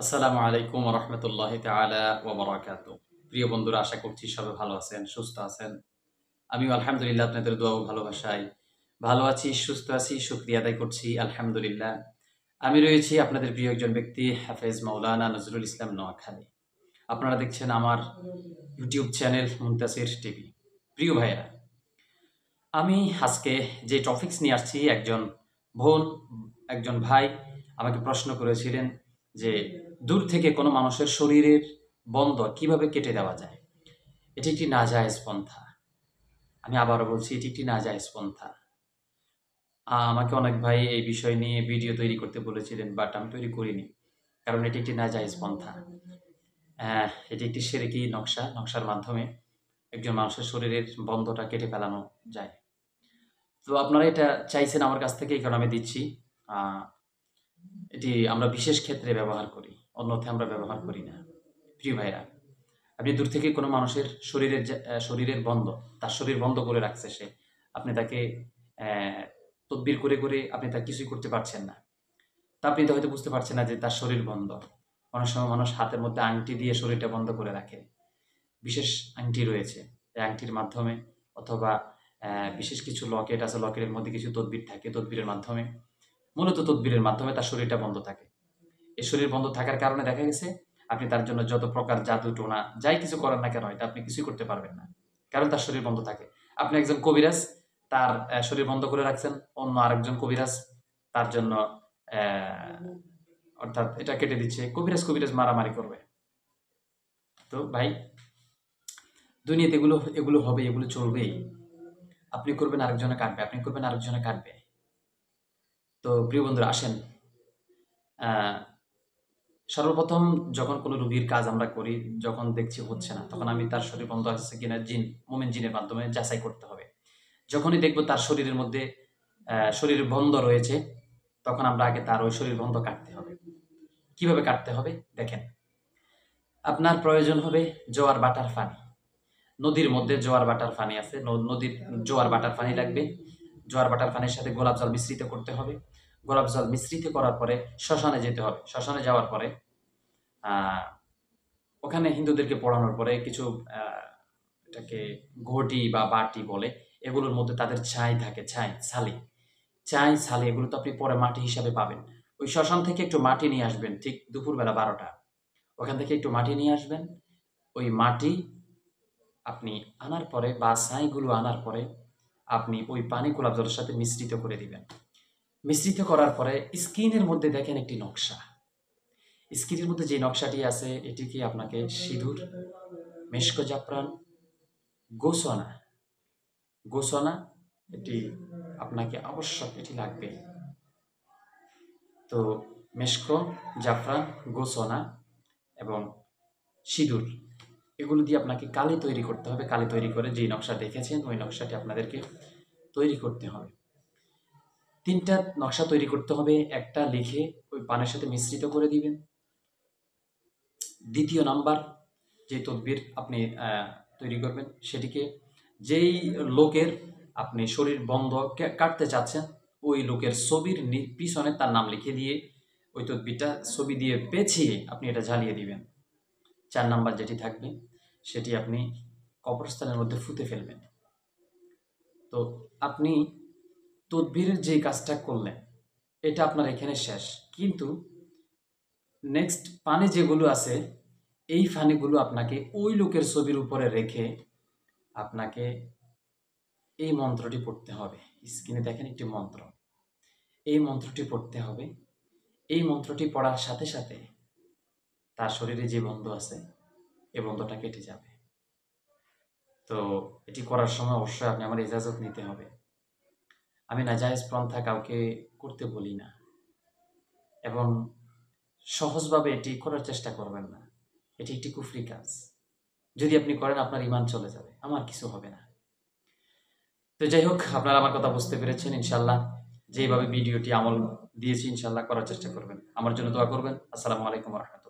আসসালামু আলাইকুম রহমতুল্লাহ তাআলা ওয়া বারাকাতুহু। প্রিয় বন্ধুরা, আশা করছি সবাই ভালো আছেন, সুস্থ আছেন। আমিও আলহামদুলিল্লাহ আপনাদের দোয়া ও ভালোবাসায় ভালো আছি, সুস্থ আছি, শুকরিয়া আদায় করছি আলহামদুলিল্লাহ। আমি রয়েছি আপনাদের প্রিয় একজন ব্যক্তি হাফেজ মাওলানা নজরুল ইসলাম নোয়াখালী। আপনারা দেখছেন আমার ইউটিউব চ্যানেল মুনতাসির টিভি। প্রিয় ভাইয়েরা, আমি আজকে যে টপিকস নিয়ে আসছি, একজন বোন, একজন ভাই আমাকে প্রশ্ন করেছিলেন যে দূর থেকে কোনো মানুষের শরীরের বন্ধ কিভাবে কেটে দেওয়া যায়। এটি একটি নাজায়েজ পন্থা। আমি আবারও বলছি, এটি একটি নাজায়েজ পন্থা। আমাকে অনেক ভাই এই বিষয় নিয়ে ভিডিও তৈরি করতে বলেছিলেন, বাট আমি তৈরি করিনি, কারণ এটি একটি নাজায়েজ পন্থা। এটি একটি শিরকি নকশার মাধ্যমে একজন মানুষের শরীরের বন্ধটা কেটে ফেলানো যায়। তো আপনারা এটা চাইছেন আমার কাছ থেকে, এই কারণে আমি দিচ্ছি। এটি আমরা বিশেষ ক্ষেত্রে ব্যবহার করি, অন্যথায় আমরা ব্যবহার করি না। প্রিয় ভাইরা, আপনি দূর থেকে কোনো মানুষের শরীরের বন্ধ, তার শরীর বন্ধ করে রাখছে সে, আপনি তাকে তদবির করে করে আপনি তার কিছুই করতে পারছেন না। তা আপনি তো হয়তো বুঝতে পারছেন না যে তার শরীর বন্ধ। অনেক সময় মানুষ হাতের মধ্যে আংটি দিয়ে শরীরটা বন্ধ করে রাখে। বিশেষ আংটি রয়েছে, এই আংটির মাধ্যমে, অথবা বিশেষ কিছু লকেট আছে, লকেটের মধ্যে কিছু তদবির থাকে, তদবিরের মাধ্যমে, মূলত তদবিরের মাধ্যমে তার শরীরটা বন্ধ থাকে। এই শরীর বন্ধ থাকার কারণে দেখা গেছে আপনি তার জন্য যত প্রকার জাদু টোনা যাই কিছু করেন না কেন, এটা আপনি কিছুই করতে পারবেন না, কারণ তার শরীর বন্ধ থাকে। আপনি একজন কবিরাজ, তার শরীর বন্ধ করে রাখছেন, অন্য আরেকজন কবিরাজ তার জন্য অর্থাৎ এটা কেটে দিচ্ছে, কবিরাজ কবিরাজ মারামারি করবে। তো ভাই, দুনিয়াতে এগুলো এগুলো হবে, এগুলো চলবেই। আপনি করবেন, আরেকজনে কাটবে, আপনি করবেন, আরেকজনে কাটবে। তো প্রিয় বন্ধুরা, আসেন, সর্বপ্রথম যখন কোনো রোগীর কাজ আমরা করি, যখন দেখছি হচ্ছে না, তখন আমি তার শরীর বন্ধ আছে কিনা মুমিন জিনের মাধ্যমে যাচাই করতে হবে। যখনই দেখবো তার শরীরের মধ্যে শরীর বন্ধ রয়েছে, তখন আমরা আগে তার ওই শরীর বন্ধ কাটতে হবে। কিভাবে কাটতে হবে দেখেন। আপনার প্রয়োজন হবে জোয়ার বাটার পানি। নদীর মধ্যে জোয়ার বাটার পানি আছে, নদীর জোয়ার বাটার পানি লাগবে। জোয়ার বাটার পানির সাথে গোলাপ জল মিশ্রিত করতে হবে। গোলাপ জল মিশ্রিত করার পরে শ্মশানে যেতে হবে। শ্মশানে যাওয়ার পরে ওখানে হিন্দুদেরকে পড়ানোর পরে কিছু এটাকে ঘটি বা বাটি বলে, এগুলোর মধ্যে তাদের ছাই থাকে, ছাই এগুলো তো আপনি পরে মাটি হিসাবে পাবেন। ওই শ্মশান থেকে একটু মাটি নিয়ে আসবেন, ঠিক দুপুরবেলা 12টা, ওখান থেকে একটু মাটি নিয়ে আসবেন। ওই মাটি আপনি আনার পরে, বা ছাইগুলো আনার পরে, আপনি ওই পানি গোলাপ জলের সাথে মিশ্রিত করে দিবেন। মিশ্রিত করার পরে স্কিনের মধ্যে দেখেন একটি নকশা। স্কিনের মধ্যে যে নকশাটি আছে, এটিকে আপনাকে সিঁদুর, মেশক জাফরান, গোসনা এটি আপনাকে আবশ্যক, এটি লাগবে। তো মেশক, জাফরান, গোসনা এবং সিঁদুর, এগুলো দিয়ে আপনাকে কালি তৈরি করতে হবে। কালি তৈরি করে যে নকশা দেখেছেন, ওই নকশাটি আপনাদেরকে তৈরি করতে হবে। 3টা নকশা তৈরি করতে হবে। একটা লিখে ওই পানের সাথে মিশ্রিত করে দিবেন। দ্বিতীয় নাম্বার, যে তদবির আপনি তৈরি করবেন, সেটিকে যেই লোকের আপনি শরীর বন্ধ কাটতে চাচ্ছেন, ওই লোকের ছবির পিছনে তার নাম লিখে দিয়ে ওই তদবিরটা ছবি দিয়ে পেঁচিয়ে আপনি এটা জ্বালিয়ে দিবেন। 4 নাম্বার যেটি থাকবে, সেটি আপনি কবরস্থানের মধ্যে ফুঁতে ফেলবেন। তো আপনি তদবিরের যে কাজটা করলেন, এটা আপনার এখানে শেষ। কিন্তু নেক্সট পানি যেগুলো আছে, এই পানিগুলো আপনাকে ওই লোকের ছবির উপরে রেখে আপনাকে এই মন্ত্রটি পড়তে হবে। স্ক্রিনে দেখেন একটি মন্ত্র, এই মন্ত্রটি পড়তে হবে। এই মন্ত্রটি পড়ার সাথে সাথে তার শরীরে যে বন্ধ আছে, এই বন্ধটা কেটে যাবে। তো এটি করার সময় অবশ্যই আপনি আমার ইজাজত নিতে হবে। আমি নাজায়েজ পন্থা কাউকে করতে বলি না, এবং সহজভাবে এটি করার চেষ্টা করবেন না। এটি একটি কুফরি কাজ। যদি আপনি করেন, আপনার ঈমান চলে যাবে, আমার কিছু হবে না। তো যাই হোক, আপনারা আমার কথা বুঝতে পেরেছেন ইনশাআল্লাহ। যেভাবে ভিডিওটি আমল দিয়েছি, ইনশাআল্লাহ করার চেষ্টা করবেন। আমার জন্য দোয়া করবেন। আসসালামু আলাইকুম ওয়া রাহমাতুল্লাহ।